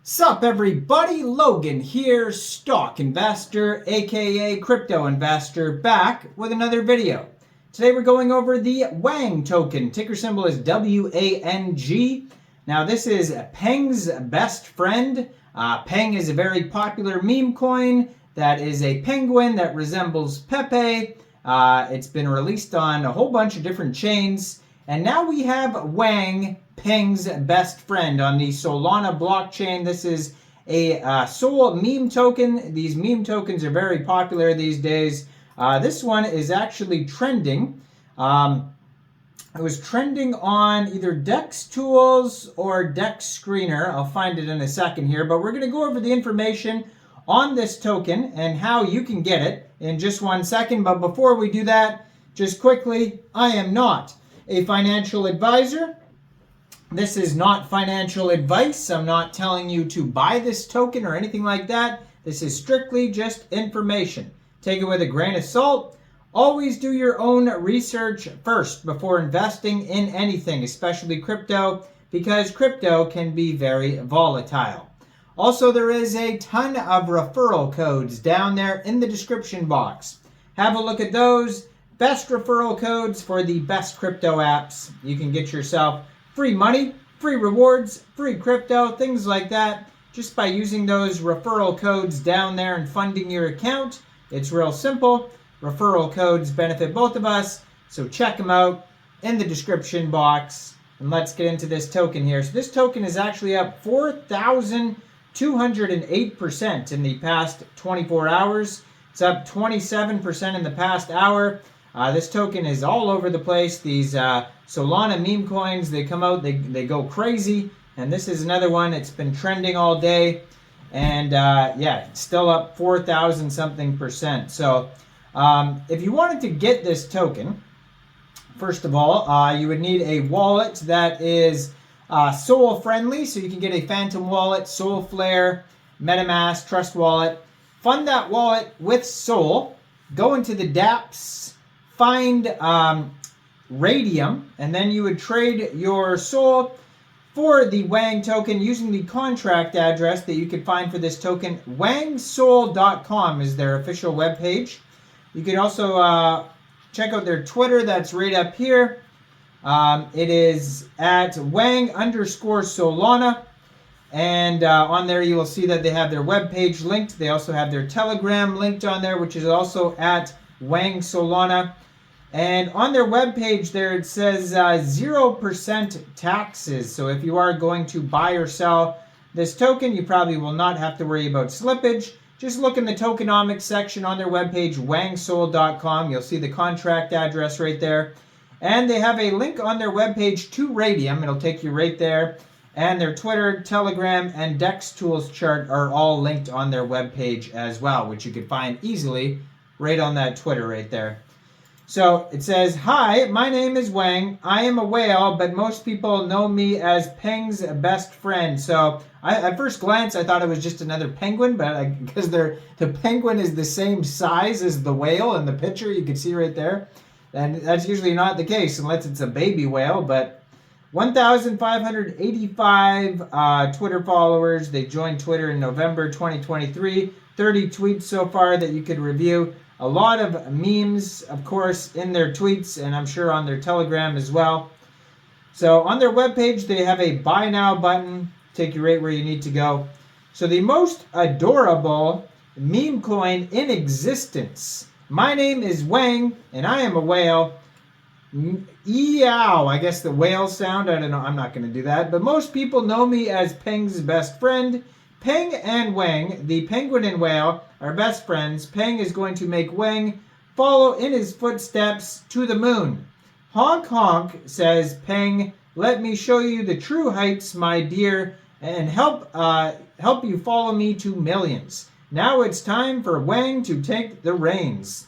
Sup everybody, Logan here, stock investor aka crypto investor, back with another video. Today we're going over the Wang token, ticker symbol is WANG. Now this is Peng's best friend. Peng is a very popular meme coin that is a penguin that resembles Pepe. It's been released on a whole bunch of different chains. And now we have Wang, Peng's best friend, on the Solana blockchain. This is a Sol meme token. These meme tokens are very popular these days. This one is actually trending. It was trending on either Dex Tools or Dex Screener. I'll find it in a second here, but we're going to go over the information on this token and how you can get it in just 1 second. But before we do that, just quickly, I am not a financial advisor. This is not financial advice. I'm not telling you to buy this token or anything like that. This is strictly just information. Take it with a grain of salt. Always do your own research first before investing in anything, especially crypto, because crypto can be very volatile. Also, there is a ton of referral codes down there in the description box. Have a look at those. Best referral codes for the best crypto apps. You can get yourself free money, free rewards, free crypto, things like that, just by using those referral codes down there and funding your account. It's real simple. Referral codes benefit both of us, so check them out in the description box. And let's get into this token here. So this token is actually up 4,208% in the past 24 hours. It's up 27% in the past hour. This token is all over the place. These Solana meme coins, they come out, they go crazy. And this is another one. It's been trending all day. And yeah, it's still up 4,000 something percent. So if you wanted to get this token, first of all, you would need a wallet that is Sol friendly. So you can get a Phantom wallet, Solflare, MetaMask, Trust Wallet. Fund that wallet with Sol. Go into the dApps. Find Raydium, and then you would trade your Sol for the Wang token using the contract address that you could find for this token. wangsol.com is their official webpage. You can also check out their Twitter. That's right up here. It is at Wang_Solana. And on there you will see that they have their webpage linked. They also have their Telegram linked on there, which is also at Wang Solana. And on their webpage there it says 0% taxes. So if you are going to buy or sell this token, you probably will not have to worry about slippage. Just look in the tokenomics section on their webpage, wangsol.com. You'll see the contract address right there. And they have a link on their webpage to Raydium. It'll take you right there. And their Twitter, Telegram, and Dex Tools chart are all linked on their webpage as well, which you can find easily right on that Twitter right there. So it says, "Hi, my name is Wang. I am a whale, but most people know me as Peng's best friend." So at first glance, I thought it was just another penguin, but because the penguin is the same size as the whale in the picture, you can see right there. And that's usually not the case unless it's a baby whale, but 1,585 Twitter followers. They joined Twitter in November 2023. 30 tweets so far that you could review. A lot of memes, of course, in their tweets, and I'm sure on their Telegram as well. So on their webpage, they have a buy now button. Take you right where you need to go. So the most adorable meme coin in existence. My name is Wang, and I am a whale. Eow, I guess the whale sound. I don't know. I'm not going to do that. But most people know me as Peng's best friend. Peng and Wang, the penguin and whale, are best friends. Peng is going to make Wang follow in his footsteps to the moon. Honk honk, says Peng. Let me show you the true heights, my dear, and help you follow me to millions. Now it's time for Wang to take the reins.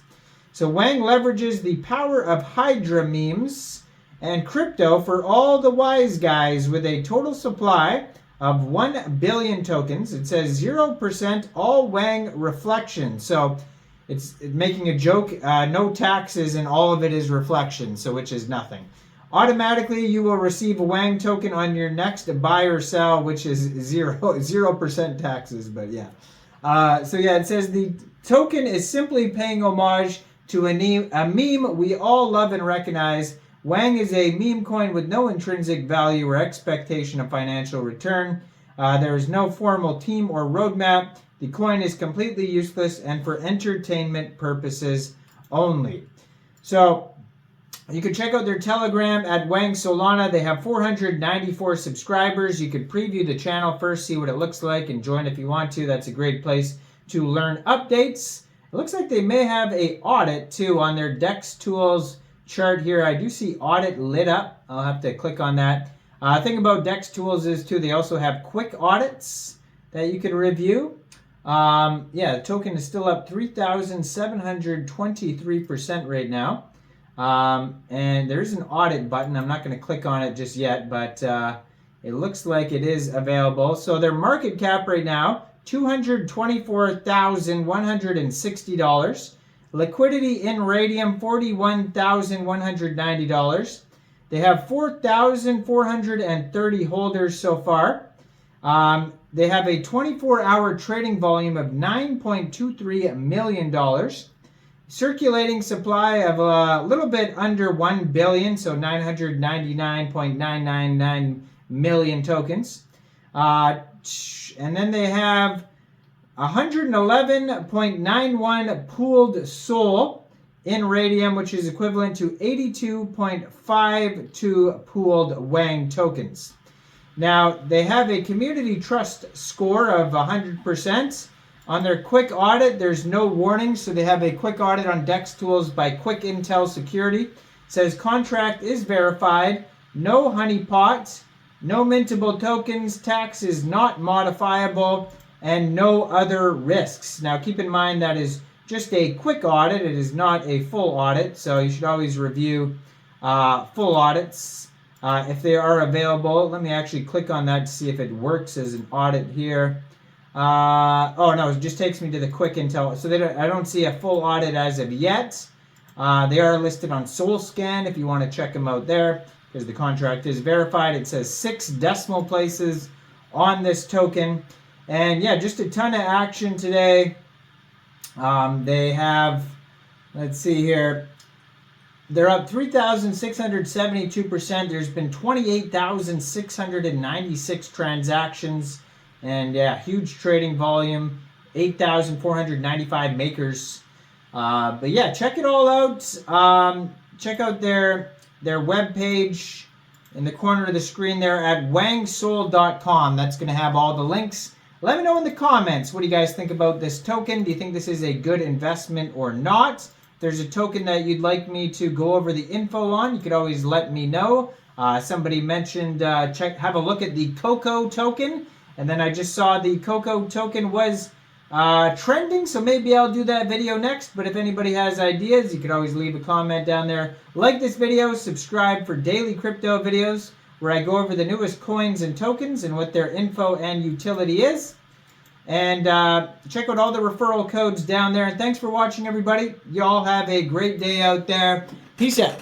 So Wang leverages the power of Hydra memes and crypto for all the wise guys with a total supply of 1 billion tokens. It says 0% all Wang reflection. So it's making a joke. No taxes and all of it is reflection, so which is nothing. automatically you will receive a Wang token on your next buy or sell, which is 0% taxes, but yeah. So yeah, it says the token is simply paying homage to a meme we all love and recognize. Wang is a meme coin with no intrinsic value or expectation of financial return. There is no formal team or roadmap. The coin is completely useless and for entertainment purposes only. So you can check out their Telegram at Wang Solana. They have 494 subscribers. You could preview the channel first, see what it looks like, and join if you want to. That's a great place to learn updates. It looks like they may have a audit too on their DEX tools chart here. I do see audit lit up. I'll have to click on that. Thing about DEX tools is too, they also have quick audits that you can review. Yeah, the token is still up 3,723% right now. And there's an audit button. I'm not going to click on it just yet, but it looks like it is available. So their market cap right now, $224,160. Liquidity in Raydium, $41,190. They have 4,430 holders so far. They have a 24-hour trading volume of $9.23 million. Circulating supply of a little bit under 1 billion, so 999.999 million tokens. And then they have 111.91 pooled SOL in Raydium, which is equivalent to 82.52 pooled Wang tokens. Now, they have a community trust score of 100%. On their quick audit, there's no warnings, so they have a quick audit on DEX tools by Quick Intel Security. It says contract is verified, no honeypots, no mintable tokens, tax is not modifiable, and no other risks. Now, keep in mind that is just a quick audit. It is not a full audit, so you should always review full audits if they are available. Let me actually click on that to see if it works as an audit here. Oh no, it just takes me to the Quick Intel. So I don't see a full audit as of yet. They are listed on SolScan if you want to check them out there, because the contract is verified. It says 6 decimal places on this token. And yeah, just a ton of action today. They have, let's see here, they're up 3,672%. There's been 28,696 transactions. And yeah, huge trading volume, 8,495 makers. But yeah, check it all out. Check out their webpage in the corner of the screen there at wangsol.com. That's going to have all the links. Let me know in the comments, what do you guys think about this token? Do you think this is a good investment or not? If there's a token that you'd like me to go over the info on, you could always let me know. Somebody mentioned have a look at the Coco token. And then I just saw the Coco token was trending, so maybe I'll do that video next. But if anybody has ideas, you can always leave a comment down there. Like this video, subscribe for daily crypto videos where I go over the newest coins and tokens and what their info and utility is. And check out all the referral codes down there. And thanks for watching, everybody. Y'all have a great day out there. Peace out.